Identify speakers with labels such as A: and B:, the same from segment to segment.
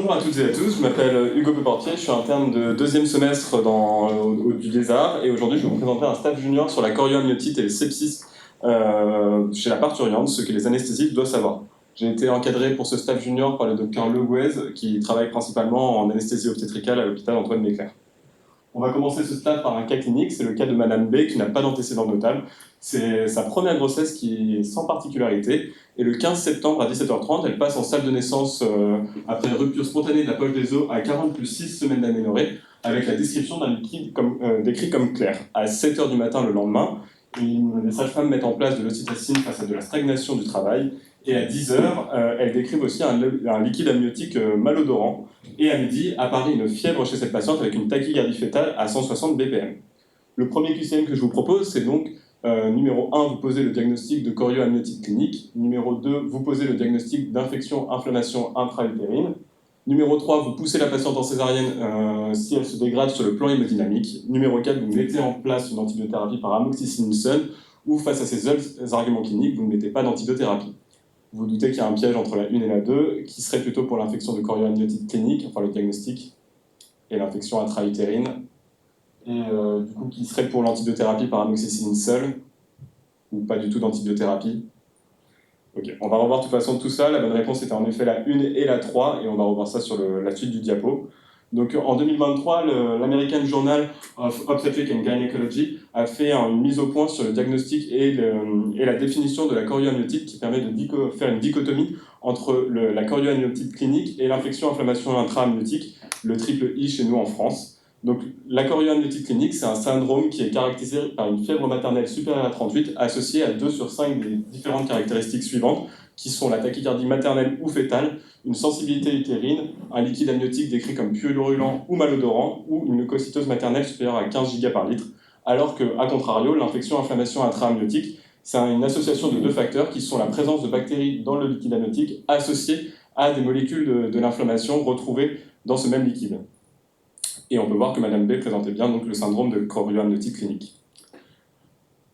A: Bonjour à toutes et à tous, je m'appelle Hugo Peportier, je suis interne de deuxième semestre du Lézard et aujourd'hui je vais vous présenter un stage junior sur la chorioamniotite et le sepsis chez la parturiente, ce que les anesthésistes doivent savoir. J'ai été encadré pour ce stage junior par le docteur Le Gouez qui travaille principalement en anesthésie obstétricale à l'hôpital Antoine Méclair. On va commencer ce stage par un cas clinique, c'est le cas de Madame B qui n'a pas d'antécédent notable. C'est sa première grossesse qui est sans particularité. Et le 15 septembre à 17h30, elle passe en salle de naissance après rupture spontanée de la poche des os à 40 plus 6 semaines d'aménorrhée, avec la description d'un liquide décrit comme clair. À 7h du matin le lendemain, les sages-femmes mettent en place de l'ocytocine face à de la stagnation du travail. Et à 10h, elles décrivent aussi un liquide amniotique malodorant. Et à midi, apparaît une fièvre chez cette patiente avec une tachycardie fœtale à 160 BPM. Le premier QCM que je vous propose, c'est donc numéro 1, vous posez le diagnostic de chorioamniotite clinique. Numéro 2, vous posez le diagnostic d'infection-inflammation intra-utérine. Numéro 3, vous poussez la patiente en césarienne si elle se dégrade sur le plan hémodynamique. Numéro 4, vous mettez en place une antibiothérapie par amoxicilline seule, ou face à ces seuls arguments cliniques, vous ne mettez pas d'antibiothérapie. Vous vous doutez qu'il y a un piège entre la 1 et la 2, qui serait plutôt pour l'infection de chorioamniotite clinique, enfin le diagnostic, et l'infection intra-utérine, et du coup qui serait pour l'antibiothérapie par amoxicilline seule, ou pas du tout d'antibiothérapie. Ok, on va revoir de toute façon tout ça. La bonne réponse était en effet la 1 et la 3, et on va revoir ça sur la suite du diapo. Donc en 2023, l'American Journal of Obstetrics and Gynecology a fait une mise au point sur le diagnostic et la définition de la chorioamniotite qui permet de faire une dichotomie entre la chorioamniotite clinique et l'infection-inflammation intra-amniotique, le triple I chez nous en France. Donc la chorioamniotite clinique, c'est un syndrome qui est caractérisé par une fièvre maternelle supérieure à 38 associée à 2 sur 5 des différentes caractéristiques suivantes qui sont la tachycardie maternelle ou fœtale, une sensibilité utérine, un liquide amniotique décrit comme purulent ou malodorant, ou une leucocytose maternelle supérieure à 15 Giga par litre, alors que, à contrario, l'infection-inflammation intra-amniotique, c'est une association de deux facteurs qui sont la présence de bactéries dans le liquide amniotique associées à des molécules de l'inflammation retrouvées dans ce même liquide. Et on peut voir que Madame B présentait bien donc, le syndrome de chorioamniotite clinique.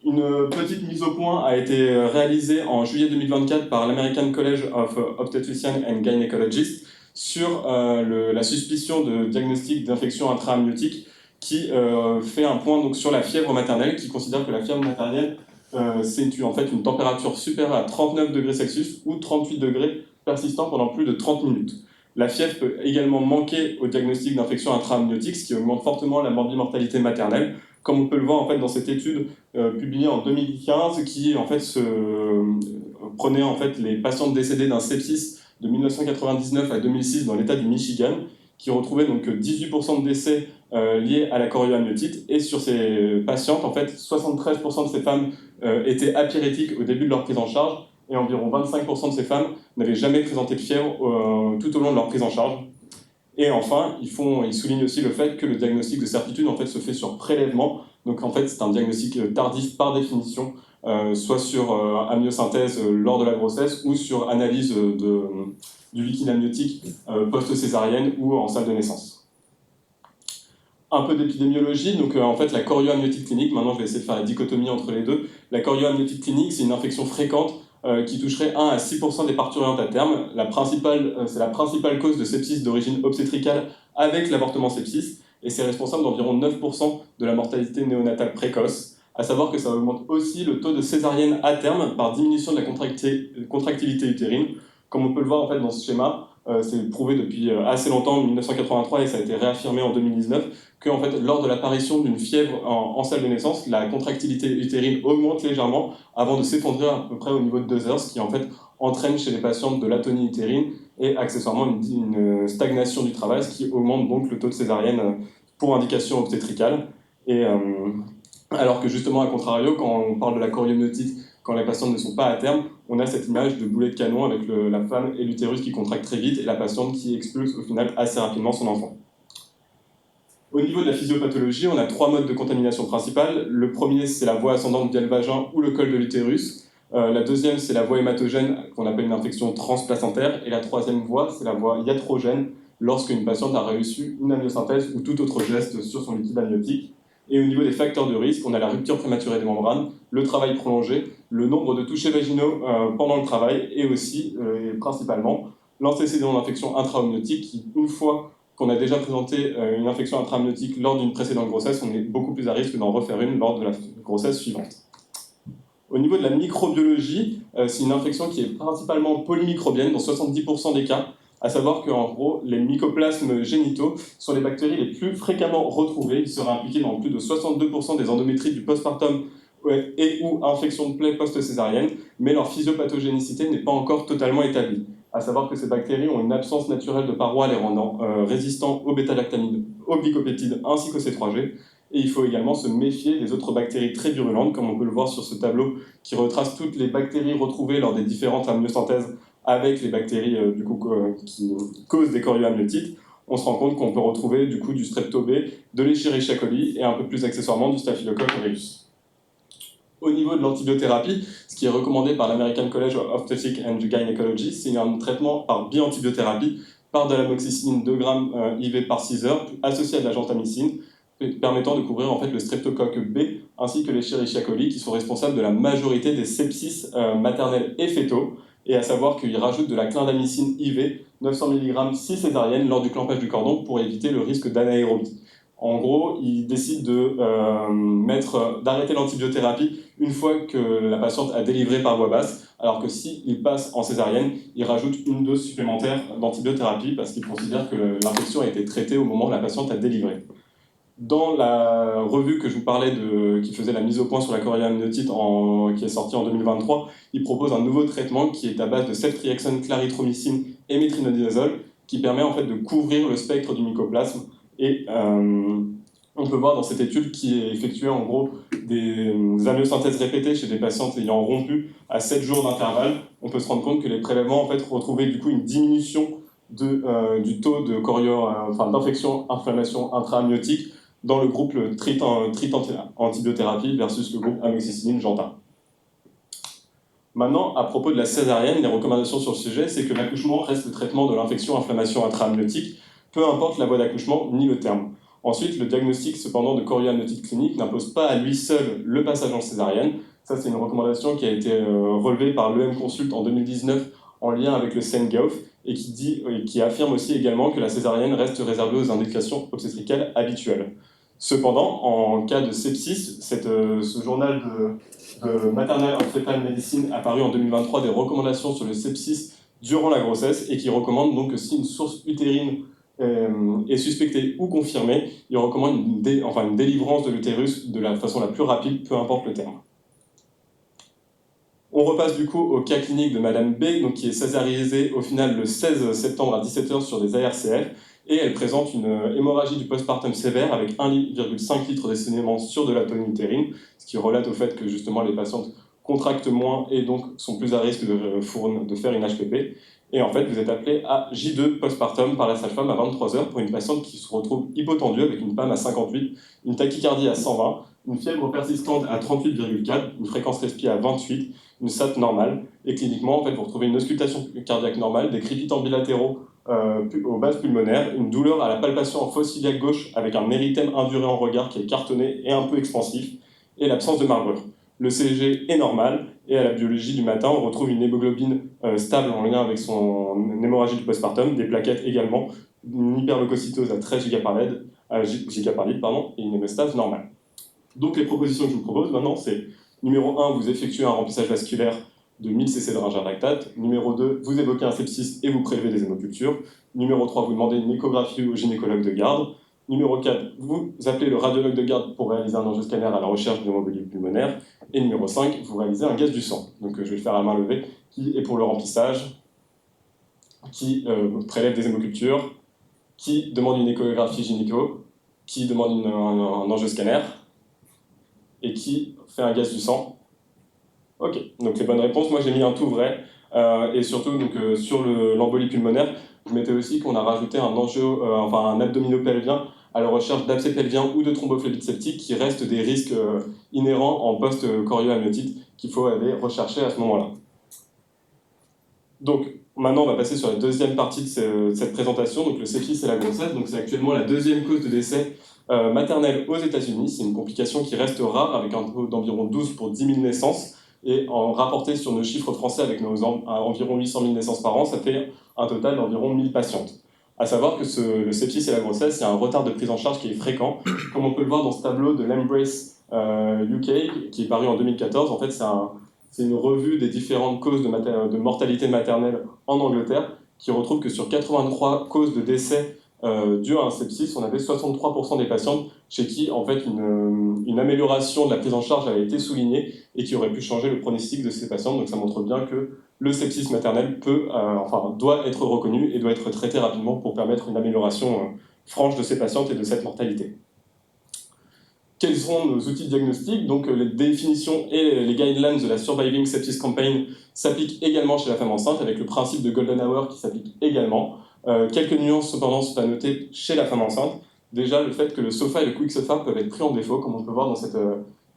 A: Une petite mise au point a été réalisée en juillet 2024 par l'American College of Obstetricians and Gynecologists sur la suspicion de diagnostic d'infection intra-amniotique qui fait un point donc, sur la fièvre maternelle, qui considère que la fièvre maternelle c'est en fait une température supérieure à 39 degrés Celsius ou 38 degrés persistant pendant plus de 30 minutes. La fièvre peut également manquer au diagnostic d'infection intra-amniotique, ce qui augmente fortement la morbimortalité maternelle, comme on peut le voir en fait, dans cette étude publiée en 2015 qui en fait, prenait en fait, les patientes décédées d'un sepsis de 1999 à 2006 dans l'état du Michigan, qui retrouvait donc 18% de décès liés à la chorioamniotite. Et sur ces patientes, en fait, 73% de ces femmes étaient apyrétiques au début de leur prise en charge, et environ 25% de ces femmes n'avaient jamais présenté de fièvre tout au long de leur prise en charge. Et enfin, ils soulignent aussi le fait que le diagnostic de certitude en fait, se fait sur prélèvement. Donc en fait, c'est un diagnostic tardif par définition, soit sur amniosynthèse lors de la grossesse ou sur analyse du liquide amniotique post-césarienne ou en salle de naissance. Un peu d'épidémiologie, donc en fait la chorioamniotite clinique, maintenant je vais essayer de faire la dichotomie entre les deux. La chorioamniotite clinique, c'est une infection fréquente qui toucherait 1 à 6% des parturientes à terme. C'est la principale cause de sepsis d'origine obstétricale avec l'avortement sepsis, et c'est responsable d'environ 9% de la mortalité néonatale précoce. À savoir que ça augmente aussi le taux de césarienne à terme par diminution de la contractilité utérine. Comme on peut le voir en fait, dans ce schéma, c'est prouvé depuis assez longtemps, en 1983, et ça a été réaffirmé en 2019, que en fait, lors de l'apparition d'une fièvre en salle de naissance, la contractilité utérine augmente légèrement avant de s'effondrer à peu près au niveau de 2 heures, ce qui en fait entraîne chez les patientes de l'atonie utérine et accessoirement une stagnation du travail, ce qui augmente donc le taux de césarienne pour indication obstétricale. Et alors que justement, à contrario, quand on parle de la chorioamniotite, quand les patientes ne sont pas à terme, on a cette image de boulet de canon avec la femme et l'utérus qui contractent très vite et la patiente qui expulse au final assez rapidement son enfant. Au niveau de la physiopathologie, on a 3 modes de contamination principales. Le premier, c'est la voie ascendante via le vagin ou le col de l'utérus. La deuxième, c'est la voie hématogène, qu'on appelle une infection transplacentaire. Et la troisième voie, c'est la voie iatrogène, lorsqu'une patiente a reçu une amniosynthèse ou tout autre geste sur son liquide amniotique. Et au niveau des facteurs de risque, on a la rupture prématurée des membranes, le travail prolongé, le nombre de touchés vaginaux pendant le travail, et aussi, principalement, l'antécédent d'infection intra-amniotique qui, une fois qu'on a déjà présenté une infection intra-amniotique lors d'une précédente grossesse, on est beaucoup plus à risque d'en refaire une lors de la grossesse suivante. Au niveau de la microbiologie, c'est une infection qui est principalement polymicrobienne dans 70% des cas, à savoir qu'en gros, les mycoplasmes génitaux sont les bactéries les plus fréquemment retrouvées. Ils seraient impliqués dans plus de 62% des endométrites du postpartum et ou infections de plaie post-césarienne, mais leur physiopathogénicité n'est pas encore totalement établie. À savoir que ces bactéries ont une absence naturelle de parois les rendant résistants aux bêta-lactamides, aux glycopeptides ainsi qu'au C3G. Et il faut également se méfier des autres bactéries très virulentes, comme on peut le voir sur ce tableau qui retrace toutes les bactéries retrouvées lors des différentes amniosynthèses avec les bactéries qui causent des chorioamniotites. On se rend compte qu'on peut retrouver du Strepto B, de l'Escherichia coli et un peu plus accessoirement du Staphylococcus aureus. Au niveau de l'antibiothérapie, ce qui est recommandé par l'American College of Obstetrics and Gynecology, c'est un traitement par bi-antibiothérapie par de l'amoxicilline 2 grammes IV par 6 heures, associé à de la gentamicine, permettant de couvrir en fait le streptocoque B ainsi que les Escherichia coli qui sont responsables de la majorité des sepsis maternels et fétaux, et à savoir qu'ils rajoutent de la clindamycine IV 900 mg 6 césariennes lors du clampage du cordon pour éviter le risque d'anaérobie. En gros, ils décident d'arrêter l'antibiothérapie une fois que la patiente a délivré par voie basse, alors que s'ils passent en césarienne, ils rajoutent une dose supplémentaire d'antibiothérapie parce qu'ils considèrent que l'infection a été traitée au moment où la patiente a délivré. Dans la revue que je vous parlais qui faisait la mise au point sur la chorioamniotite qui est sortie en 2023, il propose un nouveau traitement qui est à base de ceftriaxone, clarithromycine et métronidazole qui permet en fait de couvrir le spectre du mycoplasme. Et on peut voir dans cette étude qui est effectuée en gros des amniosynthèses répétées chez des patientes ayant rompu à 7 jours d'intervalle, on peut se rendre compte que les prélèvements en fait retrouvaient du coup une diminution du taux de d'infection, inflammation intra-amniotique dans le groupe trit antibiothérapie versus le groupe amoxicilline Gentin. Maintenant, à propos de la césarienne, les recommandations sur le sujet, c'est que l'accouchement reste le traitement de l'infection inflammation intra-amniotique, peu importe la voie d'accouchement ni le terme. Ensuite, le diagnostic cependant de chorioamniotite clinique n'impose pas à lui seul le passage en césarienne. Ça, c'est une recommandation qui a été relevée par l'EM Consult en 2019 en lien avec le SENGAOF et qui affirme aussi également que la césarienne reste réservée aux indications obstétricales habituelles. Cependant, en cas de sepsis, ce journal de Maternal and Fetal Medicine a paru en 2023 des recommandations sur le sepsis durant la grossesse et qui recommande donc que si une source utérine est suspectée ou confirmée, il recommande une délivrance de l'utérus de la façon la plus rapide, peu importe le terme. On repasse du coup au cas clinique de Madame B, donc qui est césarisée au final le 16 septembre à 17h sur des ARCF, et elle présente une hémorragie du postpartum sévère avec 1,5 litre de saignement sur de l'atone utérine, ce qui relate au fait que justement les patientes contractent moins et donc sont plus à risque de faire une HPP. Et en fait, vous êtes appelé à J2 postpartum par la sage-femme à 23h pour une patiente qui se retrouve hypotendue avec une PAM à 58, une tachycardie à 120, une fièvre persistante à 38,4, une fréquence respi à 28, une SAT normale. Et cliniquement, en fait, vous retrouvez une auscultation cardiaque normale, des crépitants bilatéraux aux bases pulmonaires, une douleur à la palpation en fosse iliaque gauche avec un érythème induré en regard qui est cartonné et un peu expansif, et l'absence de marbrure. Le CG est normal, et à la biologie du matin, on retrouve une hémoglobine stable en lien avec son hémorragie du postpartum, des plaquettes également, une hyperleucocytose à 13 gigaparlides, et une hémostase normale. Donc les propositions que je vous propose maintenant, c'est numéro 1, vous effectuez un remplissage vasculaire de 1000 cc de ringère lactate. Numéro 2, vous évoquez un sepsis et vous prélevez des hémocultures. Numéro 3, vous demandez une échographie au gynécologue de garde. Numéro 4, vous appelez le radiologue de garde pour réaliser un angioscanner à la recherche d'une embolie pulmonaire. Et numéro 5, vous réalisez un gaz du sang. Donc je vais le faire à main levée, qui est pour le remplissage, qui prélève des hémocultures, qui demande une échographie gynéco, qui demande un angioscanner, et qui fait un gaz du sang. Ok, donc les bonnes réponses, moi j'ai mis un tout vrai, et surtout donc, sur l'embolie pulmonaire, je mettais aussi qu'on a rajouté un abdominopelvien à la recherche d'abcès pelvien ou de thrombophlébite septique qui restent des risques inhérents en post-chorioamniotite qu'il faut aller rechercher à ce moment-là. Donc maintenant on va passer sur la deuxième partie de cette présentation, donc le sepsis et la grossesse. Donc c'est actuellement la deuxième cause de décès maternelle aux États-Unis. C'est une complication qui reste rare avec un taux d'environ 12 pour 10 000 naissances. Et en rapporté sur nos chiffres français avec environ 800 000 naissances par an, ça fait un total d'environ 1000 patientes. À savoir que le sepsis et la grossesse, il y a un retard de prise en charge qui est fréquent, comme on peut le voir dans ce tableau de l'Embrace UK, qui est paru en 2014. En fait, c'est une revue des différentes causes de mortalité maternelle en Angleterre, qui retrouve que sur 83 causes de décès dues à un sepsis, on avait 63% des patientes chez qui en fait une amélioration de la prise en charge avait été soulignée et qui aurait pu changer le pronostic de ces patientes. Donc ça montre bien que le sepsis maternel doit être reconnu et doit être traité rapidement pour permettre une amélioration franche de ces patientes et de cette mortalité. Quels sont nos outils de diagnostic? Donc les définitions et les guidelines de la Surviving Sepsis Campaign s'appliquent également chez la femme enceinte, avec le principe de Golden Hour qui s'applique également. Quelques nuances cependant sont à noter chez la femme enceinte. Déjà, le fait que le SOFA et le Quick SOFA peuvent être pris en défaut, comme on peut voir dans cette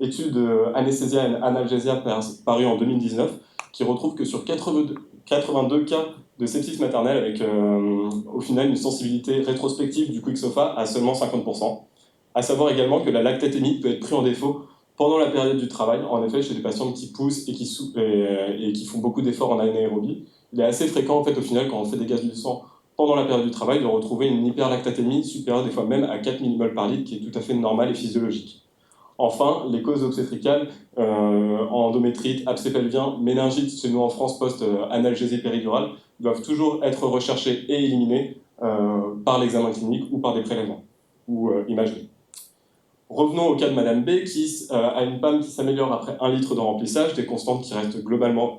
A: étude Anesthesia and Analgesia parue en 2019, qui retrouve que sur 82 cas de sepsis maternel, avec au final une sensibilité rétrospective du Quick SOFA à seulement 50%. À savoir également que la lactatémie peut être prise en défaut pendant la période du travail, en effet, chez des patientes qui poussent et qui font beaucoup d'efforts en anaérobie. Il est assez fréquent, en fait, au final, quand on fait des gaz du sang pendant la période du travail, de retrouver une hyperlactatémie supérieure des fois même à 4 mmol par litre, qui est tout à fait normale et physiologique. Enfin, les causes obstétricales, endométrite, abcès pelvien, méningite, chez nous en France, post-analgésie péridurale, doivent toujours être recherchées et éliminées par l'examen clinique ou par des prélèvements ou imagerie. Revenons au cas de Madame B, qui a une PAM qui s'améliore après 1 litre de remplissage, des constantes qui restent globalement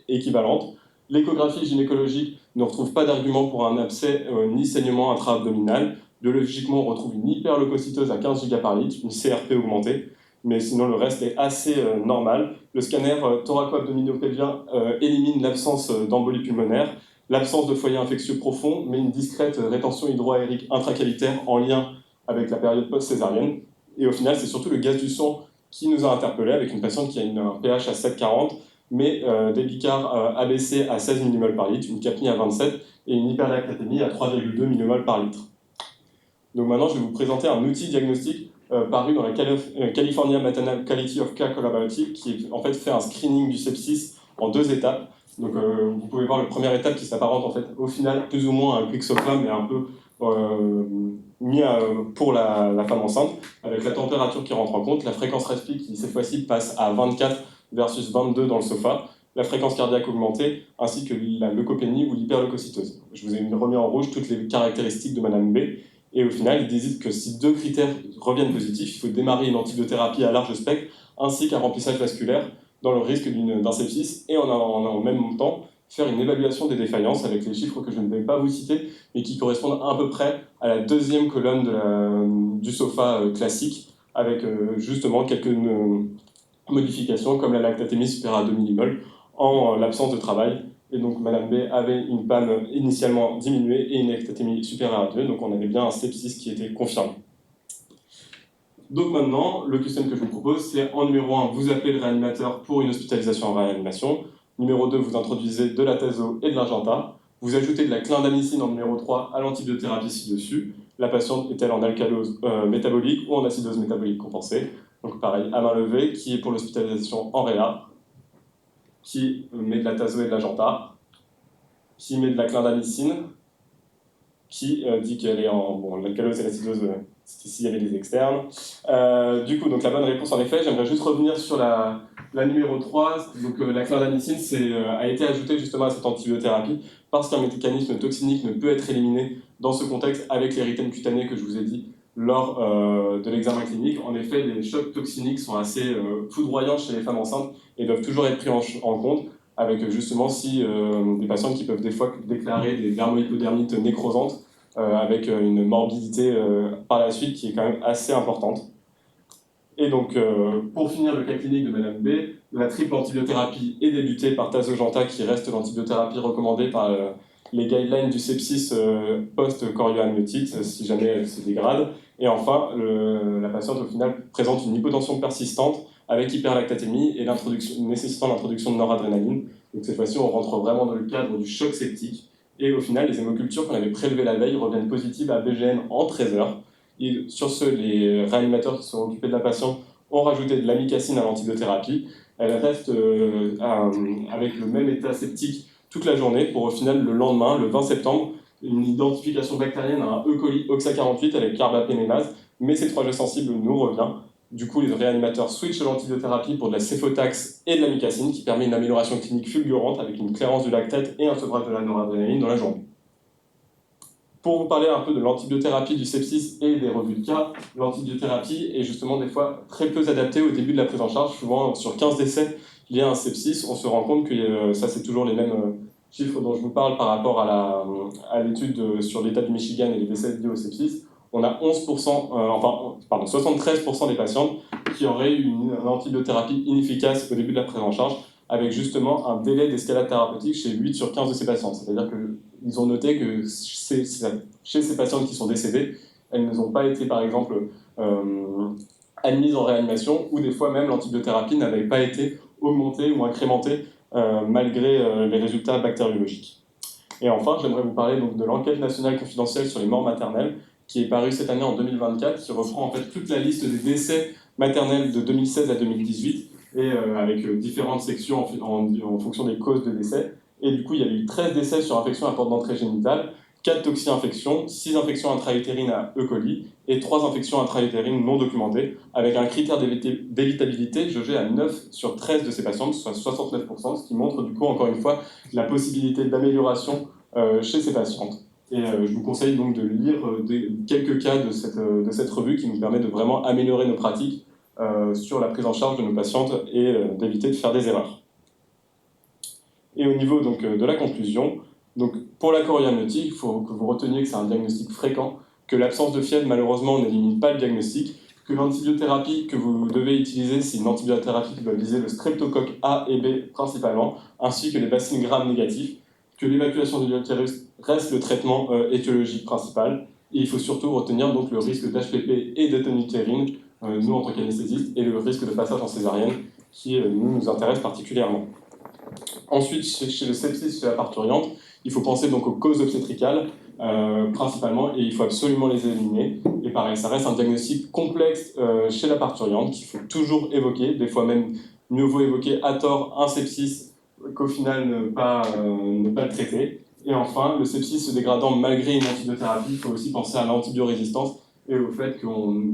A: équivalentes. L'échographie gynécologique ne retrouve pas d'argument pour un abcès ni saignement intra-abdominal. Biologiquement, on retrouve une hyperleucocytose à 15 Giga par litre, une CRP augmentée, mais sinon le reste est assez normal. Le scanner thoraco-abdominopelvien élimine l'absence d'embolie pulmonaire, l'absence de foyer infectieux profond, mais une discrète rétention hydroaérique intracavitaire en lien avec la période post-césarienne. Et au final, c'est surtout le gaz du sang qui nous a interpellés, avec une patiente qui a un pH à 7,40, mais des bicards abaissés à 16 mmol par litre, une capnie à 27 et une hyperlactatémie à 3,2 mmol par litre. Donc maintenant, je vais vous présenter un outil diagnostique paru dans la California Maternal Quality of Care Collaborative, qui en fait fait un screening du sepsis en 2 étapes. Donc vous pouvez voir la première étape qui s'apparente en fait au final plus ou moins à un quick SOFA, mais un peu mis pour la femme enceinte, avec la température qui rentre en compte, la fréquence respire qui cette fois-ci passe à 24 versus 22 dans le SOFA, la fréquence cardiaque augmentée, ainsi que la leucopénie ou l'hyperleucocytose. Je vous ai remis en rouge toutes les caractéristiques de Madame B, et au final, il décide que si 2 critères reviennent positifs, il faut démarrer une antibiothérapie à large spectre, ainsi qu'un remplissage vasculaire dans le risque d'un sepsis, et en même temps faire une évaluation des défaillances avec les chiffres que je ne vais pas vous citer, mais qui correspondent à peu près à la deuxième colonne du SOFA classique, avec justement quelques modifications comme la lactatémie supérieure à 2 mmol en l'absence de travail. Et donc Madame B avait une PAM initialement diminuée et une lactatémie supérieure à 2, donc on avait bien un sepsis qui était confirmé. Donc maintenant, le QCM que je vous propose, c'est en numéro 1, vous appelez le réanimateur pour une hospitalisation en réanimation. Numéro 2, vous introduisez de la tazo et de l'Argenta. Vous ajoutez de la clindamycine en numéro 3 à l'antibiothérapie ci-dessus. La patiente est-elle en alcalose métabolique ou en acidose métabolique compensée? Donc pareil, à main levée, qui est pour l'hospitalisation en réa, qui met de la tazo et de l'Argenta, qui met de la clindamycine, qui dit qu'elle est en... Bon, l'alcalose et l'acidose, c'était s'il y avait des externes. Du coup, donc la bonne réponse, en effet, j'aimerais juste revenir sur la numéro 3. Donc la clindamycine a été ajoutée justement à cette antibiothérapie parce qu'un mécanisme toxinique ne peut être éliminé dans ce contexte avec l'érythème cutané que je vous ai dit lors de l'examen clinique. En effet, les chocs toxiniques sont assez foudroyants chez les femmes enceintes et doivent toujours être pris en compte, avec justement des patientes qui peuvent des fois déclarer des dermohypodermites nécrosantes avec une morbidité par la suite qui est quand même assez importante. Et donc, pour finir le cas clinique de Madame B, la triple antibiothérapie est débutée par Tazogenta, qui reste l'antibiothérapie recommandée par les guidelines du sepsis post-chorioamniotite, si jamais elle se dégrade. Et enfin, la patiente, au final, présente une hypotension persistante avec hyperlactatémie et nécessitant l'introduction de noradrénaline. Donc cette fois-ci, on rentre vraiment dans le cadre du choc septique. Et au final, les hémocultures qu'on avait prélevées la veille reviennent positives à BGN en 13 heures. Et sur ce, les réanimateurs qui sont occupés de la patiente ont rajouté de l'amicacine à l'antibiothérapie. Elle reste avec le même état septique toute la journée pour au final le lendemain, le 20 septembre, une identification bactérienne à un E. coli OXA48 avec carbapénémase, mais ces 3G sensibles nous revient. Du coup, les réanimateurs switchent l'antibiothérapie pour de la céfotaxe et de la micacine, qui permet une amélioration clinique fulgurante avec une clairance du lactate et un sevrage de la noradrénaline dans la journée. Pour vous parler un peu de l'antibiothérapie du sepsis et des revues de cas, l'antibiothérapie est justement des fois très peu adaptée au début de la prise en charge. Souvent, sur 15 décès liés à un sepsis, on se rend compte que ça, c'est toujours les mêmes chiffres dont je vous parle par rapport à l'étude sur l'État du Michigan et les décès liés au sepsis. On a 73% des patientes qui auraient eu une antibiothérapie inefficace au début de la prise en charge, avec justement un délai d'escalade thérapeutique chez 8 sur 15 de ces patients. C'est-à-dire qu'ils ont noté que chez ces patientes qui sont décédées, elles ne ont pas été, par exemple, admises en réanimation, ou des fois même l'antibiothérapie n'avait pas été augmentée ou incrémentée malgré les résultats bactériologiques. Et enfin, j'aimerais vous parler donc de l'enquête nationale confidentielle sur les morts maternelles, qui est parue cette année en 2024, qui reprend en fait toute la liste des décès maternels de 2016 à 2018, et avec différentes sections en fonction des causes de décès. Et du coup, il y a eu 13 décès sur infection à porte d'entrée génitale, 4 toxi-infections, 6 infections intra-utérines à E. coli et 3 infections intra-utérines non documentées, avec un critère d'évitabilité jaugé à 9 sur 13 de ces patientes, soit 69%, ce qui montre du coup, encore une fois, la possibilité d'amélioration chez ces patientes. Et je vous conseille donc de lire quelques cas de cette revue qui nous permet de vraiment améliorer nos pratiques sur la prise en charge de nos patientes et d'éviter de faire des erreurs. Et au niveau donc, de la conclusion, donc, pour la chorioamniotique, il faut que vous reteniez que c'est un diagnostic fréquent, que l'absence de fièvre malheureusement n'élimine pas le diagnostic, que l'antibiothérapie que vous devez utiliser, c'est une antibiothérapie qui doit viser le streptocoque A et B principalement, ainsi que les bacilles gram négatifs, que l'évacuation de l'utérus reste le traitement étiologique principal, et il faut surtout retenir donc, le risque d'HPP et d'étonutérine, nous en tant qu'anesthésistes, et le risque de passage en césarienne, qui nous intéresse particulièrement. Ensuite, chez le sepsis, chez la parturiente, il faut penser donc aux causes obstétricales, principalement, et il faut absolument les éliminer. Et pareil, ça reste un diagnostic complexe chez la parturiente qu'il faut toujours évoquer, des fois même mieux vaut évoquer à tort un sepsis qu'au final ne pas le traiter. Et enfin, le sepsis se dégradant malgré une antibiothérapie, il faut aussi penser à l'antibiorésistance et au fait que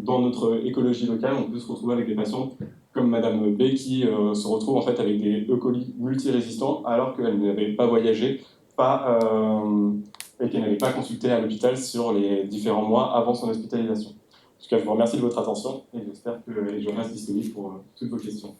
A: dans notre écologie locale, on peut se retrouver avec des patients comme Madame B qui se retrouve en fait avec des E. coli multirésistants alors qu'elle n'avait pas voyagé, et qu'elle n'avait pas consulté à l'hôpital sur les différents mois avant son hospitalisation. En tout cas, je vous remercie de votre attention et j'espère que je reste disponible pour toutes vos questions.